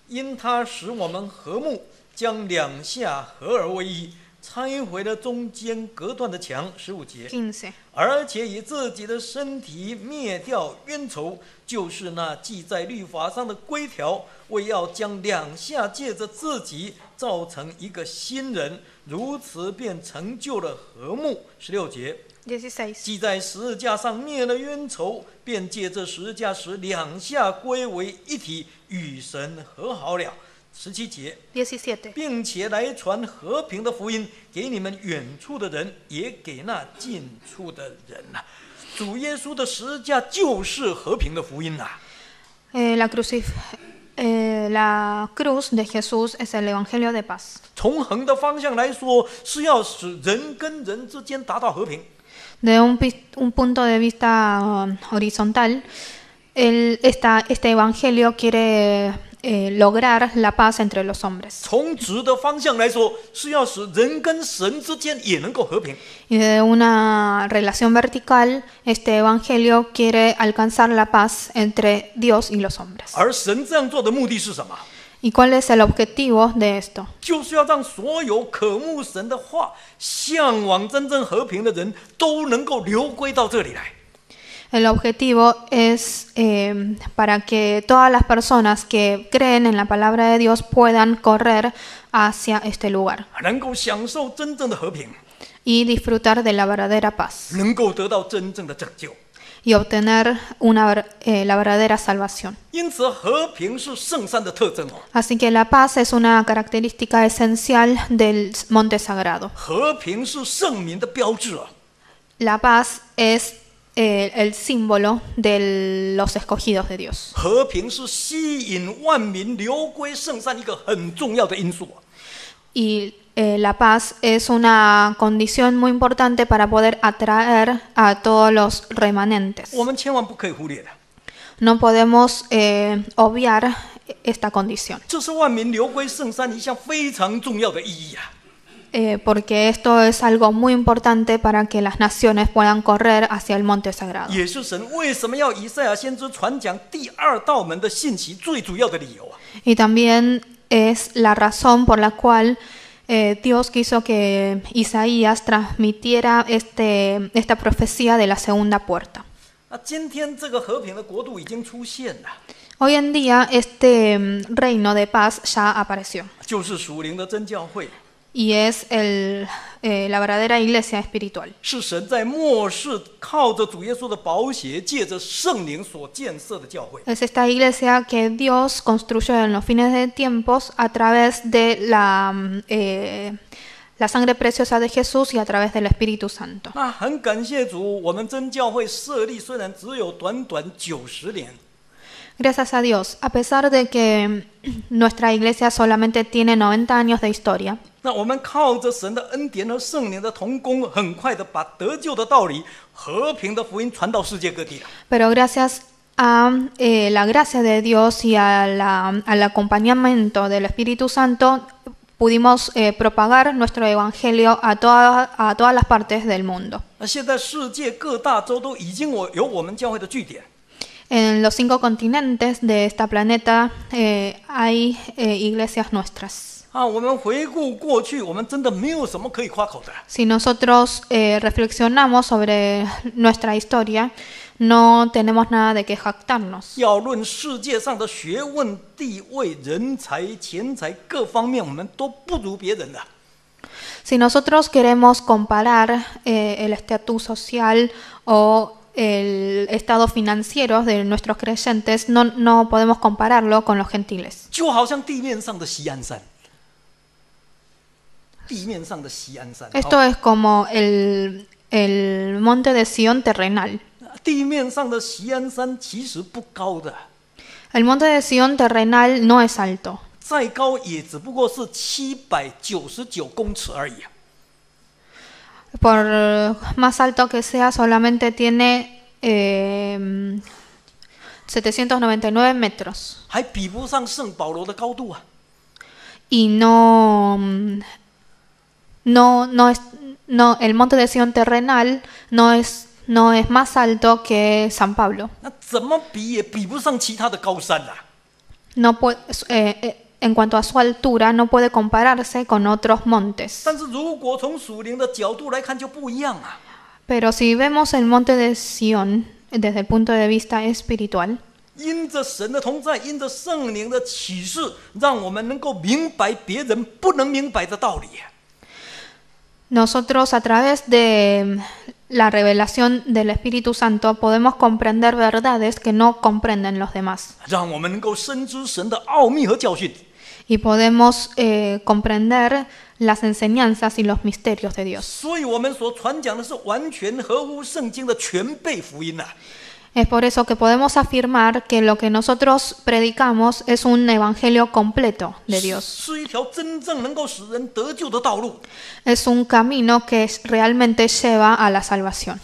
因他使我们和睦，将两下合而为一，拆毁了中间隔断的墙，15节， 15. 而且以自己的身体灭掉冤仇，就是那记在律法上的规条，为要将两下借着自己造成一个新人，如此便成就了和睦，16节。 16. 既在十字架上灭了冤仇，便借着十字架使两下归为一体，与神和好了。17节， 17. 并且来传和平的福音给你们远处的人，也给那近处的人呐、主耶稣的十字架就是和平的福音呐、 La cruz de Jesús es el Evangelio de paz. 从横的方向来说，是要使人跟人之间达到和平。 De un punto de vista horizontal, este Evangelio quiere lograr la paz entre los hombres. 从直的方向来说，是要使人跟神之间也能够和平。 Y de una relación vertical, este Evangelio quiere alcanzar la paz entre Dios y los hombres. 而神这样做的目的是什么？ ¿Y cuál es el objetivo de esto? 就是要让所有渴慕神的话、向往真正和平的人都能够流归到这里来。 El objetivo es para que todas las personas que creen en la palabra de Dios puedan correr hacia este lugar 能够享受真正的和平， y disfrutar de la verdadera paz 能够得到真正的拯救。 y obtener la verdadera salvación. 因此，和平是圣山的特征哦。 Así que la paz es una característica esencial del monte sagrado. 和平是圣民的标志啊。 La paz es el símbolo de los escogidos de Dios. 和平是吸引万民流归圣山一个很重要的因素啊。 Y la paz es una condición muy importante para poder atraer a todos los remanentes. 我们千万不可以忽略的。 No podemos obviar esta condición, 这是万民流归圣山一项非常重要的意义啊。 porque esto es algo muy importante para que las naciones puedan correr hacia el monte sagrado. 也是神为什么要以赛亚先知传讲第二道门的信息最主要的理由啊。 Y también es la razón por la cual Dios quiso que Isaías transmitiera esta profecía de la segunda puerta. 那今天这个和平的国度已经出现了， Hoy en día este reino de paz ya apareció 就是属灵的真教会， y es la verdadera iglesia espiritual. 是神在末世靠着主耶稣的宝血，借着圣灵所建设的教会。 Es esta iglesia que Dios construyó en los fines de tiempos a través de la sangre preciosa de Jesús y a través del Espíritu Santo. 那很感谢主，我们真教会设立虽然只有短短90年， Gracias a Dios, a pesar de que nuestra iglesia solamente tiene 90 años de historia, 那我们靠着神的恩典和圣灵的同工，很快的把得救的道理、和平的福音传到世界各地了。 pero gracias a la gracia de Dios y al acompañamiento del Espíritu Santo, pudimos propagar nuestro evangelio a todas las partes del mundo. 那现在世界各大洲都已经有我们教会的据点。 En los 5 continentes de esta planeta hay iglesias nuestras. 我们回顾过去，我们真的没有什么可以夸口的。 Si nosotros reflexionamos sobre nuestra historia, no tenemos nada de qué jactarnos. 要论世界上的学问、地位、人才、钱财各方面，我们都不如别人的。 Si nosotros queremos comparar el estatus social o el estado financiero de nuestros creyentes, no podemos compararlo con los gentiles. 就好像地面上的锡安山，地面上的锡安山， Esto es como el monte de Sión terrenal. 地面上的锡安山其实不高的， El monte de Sión terrenal no es alto. 再高也只不过是799公尺而已啊。 Por más alto que sea, solamente tiene 799 metros. 还比不上圣保罗的高度啊！ Y el monte de Sión terrenal no es más alto que San Pablo. 那怎么比也比不上其他的高山啊！ No puede, en cuanto a su altura, no puede compararse con otros montes. 但是如果从属灵的角度来看，就不一样啊！ Pero si vemos el monte de Sión desde el punto de vista espiritual, 因着神的同在，因着圣灵的启示，让我们能够明白别人不能明白的道理。 nosotros a través de la revelación del Espíritu Santo podemos comprender verdades que no comprenden los demás. 让我们能够深知神的奥秘和教训。 Y podemos comprender las enseñanzas y los misterios de Dios. 所以我们所传讲的是完全合乎圣经的全备福音啊！ Es por eso que podemos afirmar que lo que nosotros predicamos es un evangelio completo de Dios. 是一条真正能够使人得救的道路。 Es un camino que realmente lleva a la salvación.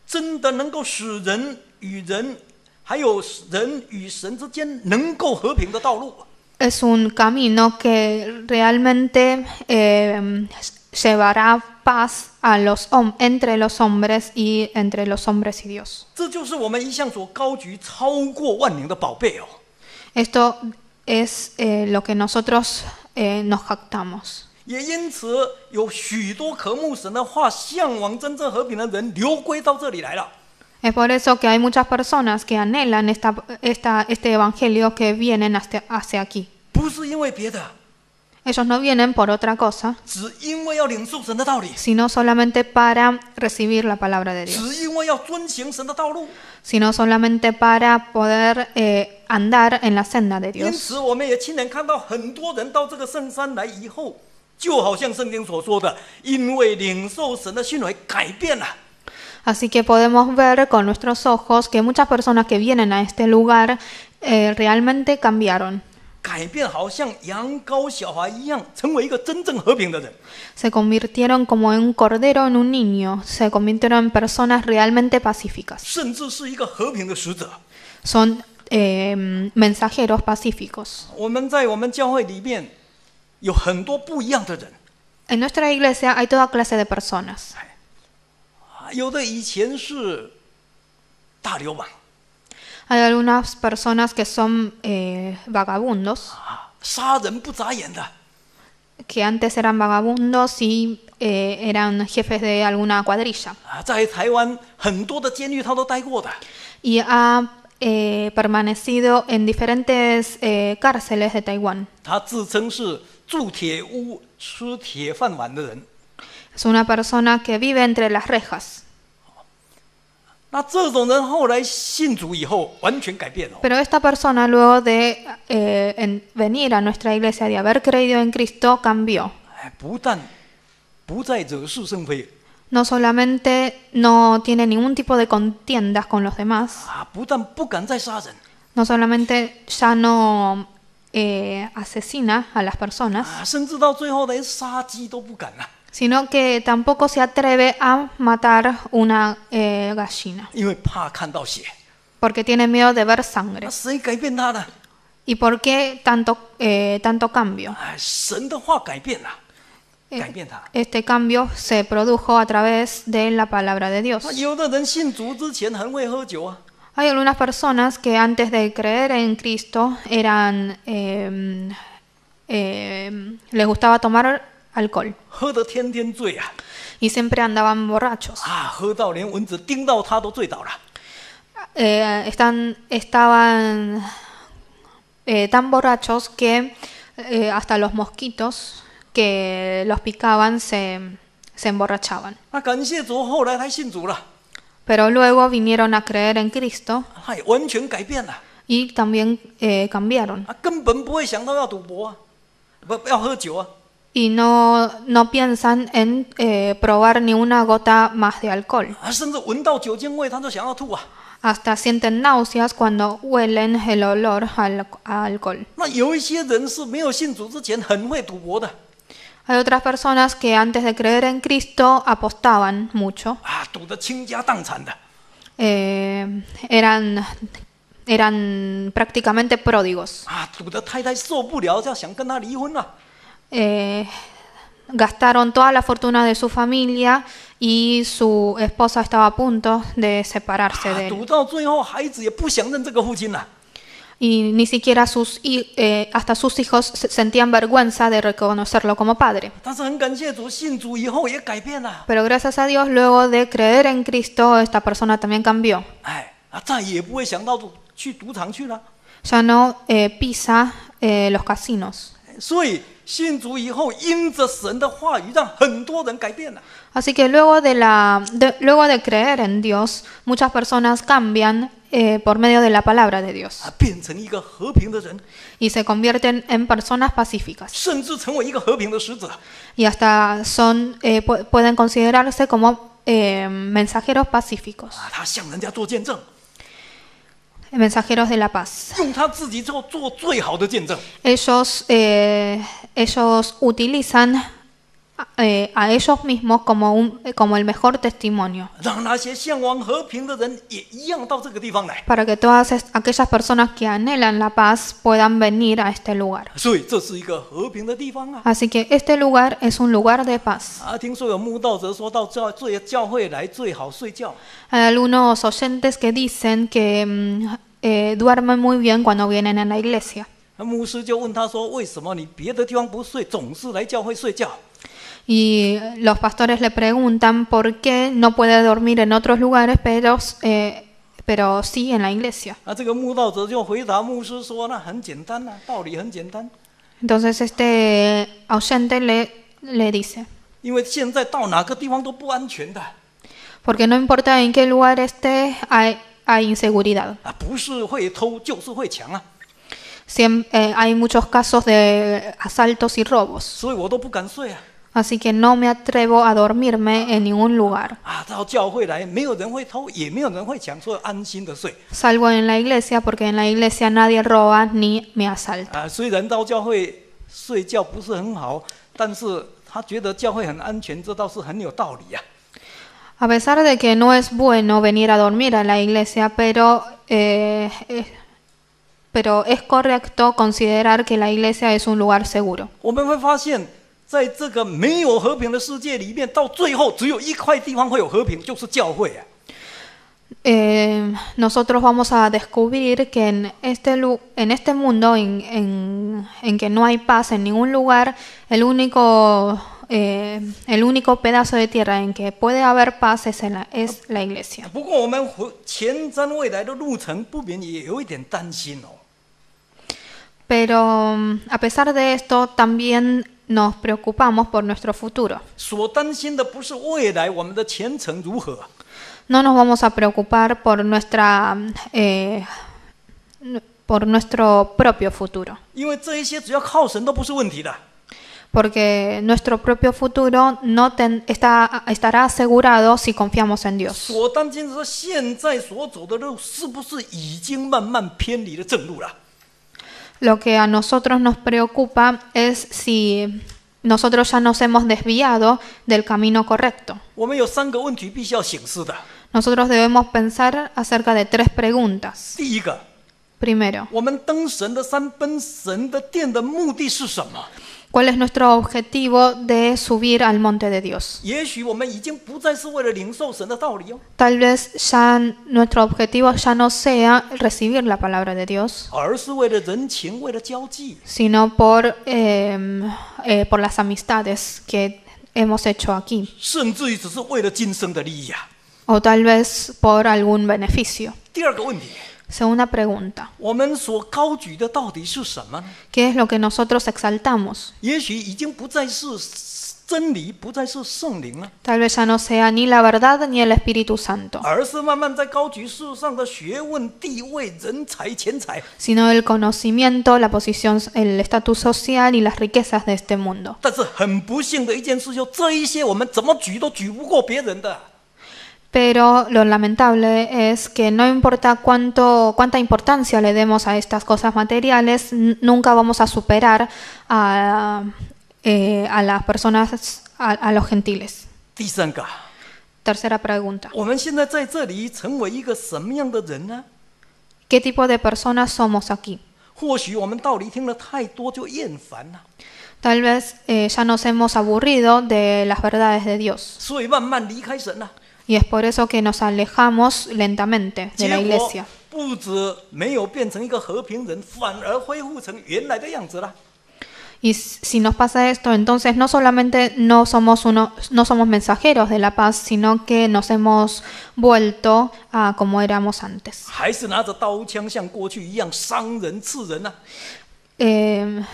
真的能够使人与人，还有人与神之间能够和平的道路。 Es un camino que realmente llevará paz entre los hombres y entre los hombres y Dios. 这就是我们一向所高举超过万年的宝贝哦。 Esto es lo que nosotros nos jactamos. 也因此，有许多渴慕神的话、向往真正和平的人流归到这里来了。 Es por eso que hay muchas personas que anhelan este evangelio que vienen hacia aquí. 不是因为别的， Ellos no vienen por otra cosa, 只因为要领受神的道理， sino solamente para recibir la palabra de Dios, 只因为要遵行神的道路。 sino solamente para poder andar en la senda de 因 Dios. 此，我们也亲眼看到很多人到这个圣山来以后，就好像圣经所说的，因为领受神的训诲改变了。 Así que podemos ver con nuestros ojos que muchas personas que vienen a este lugar realmente cambiaron. 改变好像羊羔小孩一样，成为一个真正和平的人。 Se convirtieron como en un cordero en un niño, se convirtieron en personas realmente pacíficas. 甚至是一个和平的使者。 Son mensajeros pacíficos. 我们在我们教会里面有很多不一样的人， En nuestra iglesia hay toda clase de personas. 有的以前是大流氓， Hay algunas personas que son vagabundos, 杀人不眨眼的， que antes eran vagabundos y eran jefes de alguna cuadrilla. 在台湾很多的监狱他都待过的。 Y ha permanecido en diferentes cárceles de Taiwán. 他自称是住铁屋、吃铁饭碗的人。 Es una persona que vive entre las rejas. 那这种人后来信主以后，完全改变了。 Pero esta persona, luego de venir a nuestra iglesia, de haber creído en Cristo, cambió. 不但不再惹是生非， No solamente no tiene ningún tipo de contiendas con los demás, 不但不敢再杀人， no solamente ya no asesina a las personas, 甚至到最后连杀鸡都不敢了， sino que tampoco se atreve a matar una gallina, 因为怕看到血。 porque tiene miedo de ver sangre. 那谁改变他呢？ ¿Y por qué tanto cambio? 神的话改变了，改变他。 Este cambio se produjo a través de la palabra de Dios. 有的人信主之前很会喝酒啊， Hay algunas personas que antes de creer en Cristo les gustaba tomar alcohol 喝得天天醉啊， y siempre andaban borrachos. 喝到连蚊子叮到他都醉倒了。 Estaban tan borrachos que hasta los mosquitos que los picaban se emborrachaban. 那感谢主，后来他信主了。pero luego vinieron a creer en Cristo 他也完全改变了 y también cambiaron. 根本不会想到要赌博啊，不要喝酒啊。 Y no piensan en probar ni una gota más de alcohol. 甚至闻到酒精味，他就想要吐啊。 Hasta sienten náuseas cuando huelen el olor a alcohol. 那有一些人是没有信主之前很会赌博的 Hay otras personas que antes de creer en Cristo apostaban mucho. 啊，赌得倾家荡产的。 Eran prácticamente pródigos. 啊，赌得太太受不了，就想跟他离婚了。 Gastaron toda la fortuna de su familia y su esposa estaba a punto de separarse de 赌 él. 到最后，孩子也不想认这个父亲了。 Y ni siquiera hasta sus hijos sentían vergüenza de reconocerlo como padre. 但是很感谢主，信主以后也改变了。 Pero gracias a Dios, luego de creer en Cristo, esta persona también cambió. 哎，再也不会想到去赌场去了。 Ya no pisa los casinos. 所以信主以后，因着神的话语，让很多人改变了。 Así que luego de creer en Dios, muchas personas cambian por medio de la palabra de Dios 变成一个和平的人， y se convierten en personas pacíficas 甚至成为一个和平的使者。 y hasta pueden considerarse como mensajeros pacíficos, 他向人家做见证， mensajeros de la paz. 用他自己做最好的见证。 Ellos utilizan a ellos mismos como el mejor testimonio 让那些向往和平的人也一样到这个地方来。 para que todas aquellas personas que anhelan la paz puedan venir a este lugar. 所以这是一个和平的地方啊！ Así que este lugar es un lugar de paz. 听说有慕道者说到教会来最好睡觉， Hay algunos oyentes que dicen que duermen muy bien cuando vienen a la iglesia. 牧师就问他说：“为什么你别的地方不睡，总是来教会睡觉？” Y los pastores le preguntan por qué no puede dormir en otros lugares, pero sí en la iglesia. 这个慕道者就回答牧师说：“那很简单啊，道理很简单， Entonces este oyente le dice, 因为现在到哪个地方都不安全的 porque no importa en qué lugar esté, hay inseguridad. 不是会偷就是会抢啊， Hay muchos casos de asaltos y robos. 所以我都不敢睡啊。” Así que no me atrevo a dormirme en ningún lugar, 到教会来，没有人会偷，也没有人会抢，所以安心的睡。 salvo en la iglesia, porque en la iglesia nadie roba ni me asalta. 虽然到教会睡觉不是很好，但是他觉得教会很安全，这倒是很有道理啊。 A pesar de que no es bueno venir a dormir a la iglesia, pero es correcto considerar que la iglesia es un lugar seguro. 我们会发现，在这个没有和平的世界里面，到最后只有一块地方会有和平，就是教会啊。 Nosotros vamos a descubrir que en este mundo en que no hay paz en ningún lugar, el único pedazo de tierra en que puede haber paz es la iglesia. 不过我们前瞻未来的路程，不免也有一点担心哦。 Pero a pesar de esto, también nos preocupamos por nuestro futuro. 所担心的不是未来我们的前程如何， No nos vamos a preocupar por nuestro propio futuro, 因为这一些只要靠神都不是问题的。 porque nuestro propio futuro estará asegurado si confiamos en Dios. 所担心的是现在所走的路是不是已经慢慢偏离了正路了？ Lo que a nosotros nos preocupa es si nosotros ya nos hemos desviado del camino correcto. 我们有3个问题必须要省思的。 Nosotros debemos pensar acerca de 3 preguntas. 第一个， Primero, 我们登神的山、奔神的殿的目的是什么？ ¿cuál es nuestro objetivo de subir al monte de Dios? 也许我们已经不再是为了领受神的道理哦， Tal vez ya nuestro objetivo ya no sea recibir la palabra de Dios, 而是为了人情、为了交际。 sino por las amistades que hemos hecho aquí, 甚至于只是为了今生的利益啊。 o tal vez por algún beneficio. 第二个问题， Segunda pregunta, 我们所高举的到底是什么呢？ ¿qué es lo que nosotros exaltamos? 也许已经不再是真理，不再是圣灵了， Tal vez ya no sea ni la verdad ni el Espíritu Santo, 而是慢慢在高举世上的学问、地位、人才、钱财。 sino el conocimiento, la posición, el estatus social y las riquezas de este mundo. 但是很不幸的一件事，就这一些我们怎么举都举不过别人的。 Pero lo lamentable es que no importa cuánta importancia le demos a estas cosas materiales, nunca vamos a superar a las personas, a los gentiles. 第三个， Tercera pregunta, 我们现在在这里成为一个什么样的人呢？ ¿qué tipo de personas somos aquí? 或许我们道理听了太多就厌烦了， Tal vez ya nos hemos aburrido de las verdades de Dios 所以慢慢离开神了。 y es por eso que nos alejamos lentamente de la 结果 iglesia. 不止没有变成一个和平人，反而恢复成原来的样子了。 Y si nos pasa esto, entonces no solamente no somos mensajeros de la paz, sino que nos hemos vuelto a como éramos antes. 还是拿着刀枪像过去一样伤人刺人啊！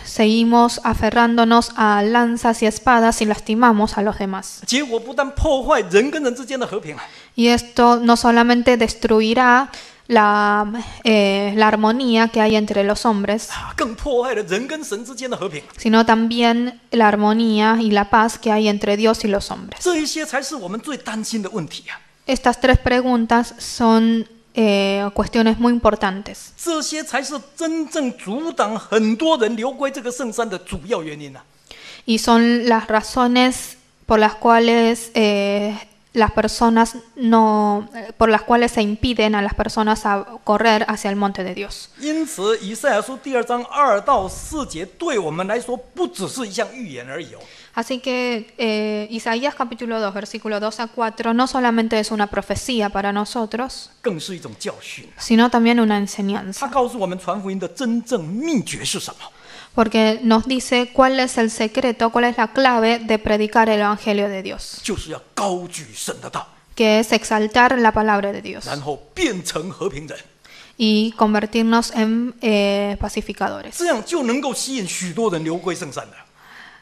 Seguimos aferrándonos a lanzas y espadas y lastimamos a los demás. 结果不但破坏人跟人之间的和平啊， Y esto no solamente destruirá la armonía que hay entre los hombres, 更破坏了人跟神之间的和平。 sino también la armonía y la paz que hay entre Dios y los hombres. 这一些才是我们最担心的问题啊！ Estas tres preguntas son cuestiones muy importantes 这些才是真正阻挡很多人流归这个圣山的主要原因啊！ y son las razones por las cuales las personas por las cuales se impiden a las personas a correr hacia el monte de Dios. 因此，以赛亚书第2章2到4节对我们来说，不只是一项预言而已哦。 Así que Isaías capítulo 2, versículo 2 a 4 no solamente es una profecía para nosotros, 更是一种教训。 sino también una 他 enseñanza, 告诉我们传福音的真正秘诀是什么？ porque nos dice cuál es el secreto, cuál es la clave de predicar el Evangelio de Dios, 就是要高举神的道， que es exaltar la palabra de Dios 然后变成和平人， y convertirnos en pacificadores. 这样就能够吸引许多人流归圣山了。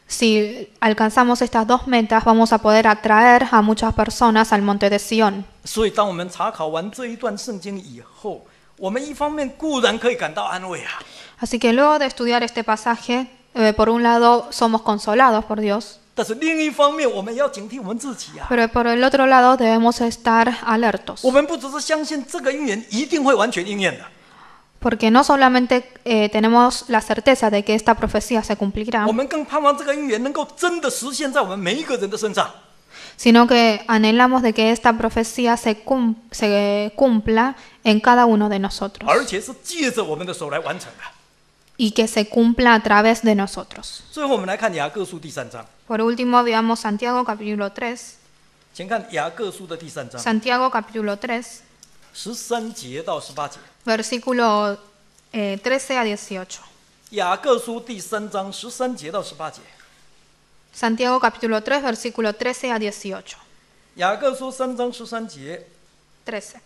Si alcanzamos estas dos metas, vamos a poder atraer a muchas personas al monte de Sion. 所以，当我们查考完这一段圣经以后，我们一方面固然可以感到安慰啊， Así que luego de estudiar este pasaje, por un lado somos consolados por Dios, 但是另一方面，我们也要警惕我们自己啊。 pero por el otro lado debemos estar alertos, 我们不只是相信这个预言一定会完全应验的， porque no solamente tenemos la certeza de que esta profecía se cumplirá, 我们更盼望这个预言能够真的实现在我们每一个人的身上。 sino que anhelamos de que esta profecía se cumpla en cada uno de nosotros 而且是借着我们的手来完成的。 y que se cumpla a través de nosotros. 最后，我们来看雅各书第3章， Por último, veamos Santiago capítulo 3. 请看雅各书的第3章 Santiago capítulo 3, 13节到18节。 versículo 13 a 18. 雅各书第3章13节到18节。 Santiago capítulo 3, versículo 13 a 18. 雅各书3章13节， 13.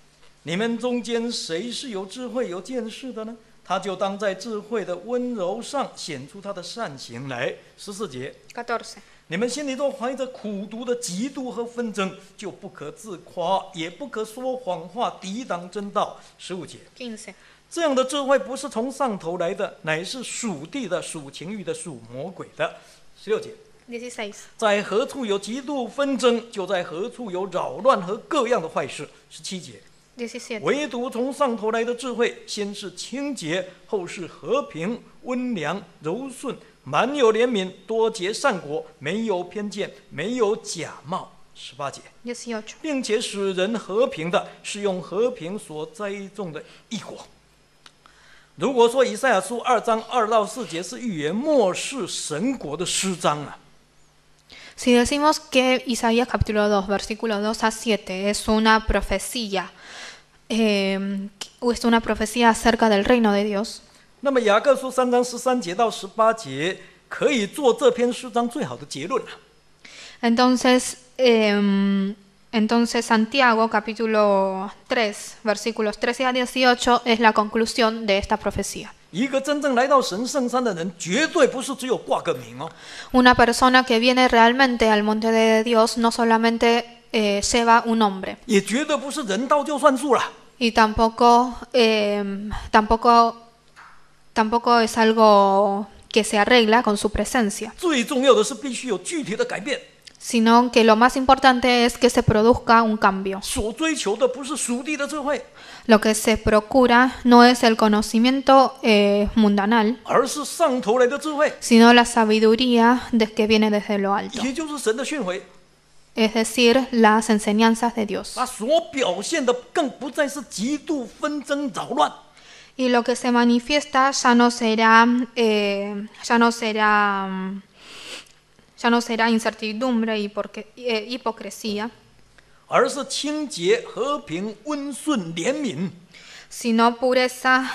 你们中间谁是有智慧、有见识的呢？他就当在智慧的温柔上显出他的善行来。14节， 14. 你们心里都怀着苦毒的嫉妒和纷争，就不可自夸，也不可说谎话，抵挡真道。15节， 15. 这样的智慧不是从上头来的，乃是属地的、属情欲的、属魔鬼的。16节， 16. 在何处有嫉妒纷争，就在何处有扰乱和各样的坏事。17节， 17. 唯独从上头来的智慧，先是清洁，后是和平、温良、柔顺，满有怜悯，多结善果，没有偏见，没有假冒。18节， 18. 并且使人和平的，是用和平所栽种的义果。如果说以赛亚书2章2到4节是预言末世神国的诗章啊， Si decimos que Isaías capítulo 2, versículo 2 a 7 es una profecía, es una profecía acerca del reino de Dios, 那么雅各书3章13节到18节可以做这篇诗章最好的结论了。 entonces Entonces Santiago capítulo 3, versículos 13 a 18 es la conclusión de esta profecía. 一个真正来到神圣山的人，绝对不是只有挂个名哦， Una persona que viene realmente al monte de Dios no solamente lleva un nombre 也绝对不是人到就算数了。 y tampoco es algo que se arregla con su presencia, 最重要的是必须有具体的改变。 sino que lo más importante es que se produzca un cambio. 所追求的不是属地的智慧， Lo que se procura no es el conocimiento mundanal, 而是上头来的智慧， sino la sabiduría que viene desde lo alto, 也就是神的训诲。 es decir, las enseñanzas de Dios. 它所表现的更不再是极度纷争扰乱， Y lo que se manifiesta ya no será incertidumbre y hipocresía, 而是清洁、和平、温顺、怜悯。 sino pureza,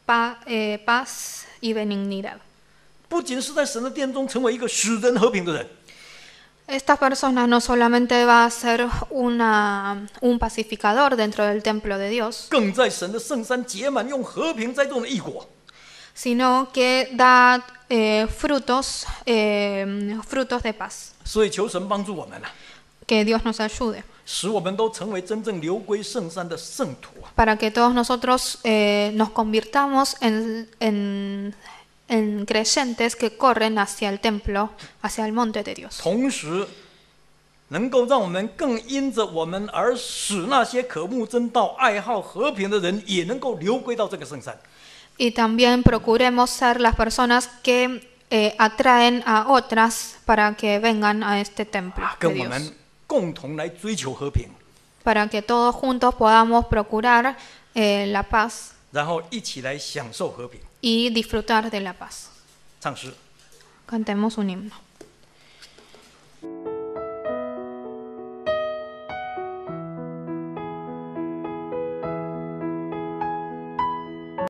paz y benignidad. 不仅是在神的殿中成为一个使人和平的人， Esta persona no solamente va a ser un pacificador dentro del templo de Dios, 更在神的圣山结满用和平栽种的异果。 sino que da frutos de paz. 所以求神帮助我们啊， Que Dios nos ayude 使我们都成为真正流归圣山的圣徒啊！ para que todos nosotros nos convirtamos en creyentes que corren hacia el templo, hacia el monte de Dios. 同时，能够让我们更因着我们而使那些渴慕真道、爱好和平的人，也能够流归到这个圣山。 Y también procuremos ser las personas que atraen a otras para que vengan a este templo de 跟我 Dios. 们共同来追求和平， Para que todos juntos podamos procurar la paz 然后一起来享受和平。 y disfrutar de la paz. 唱诗。 Cantemos un himno.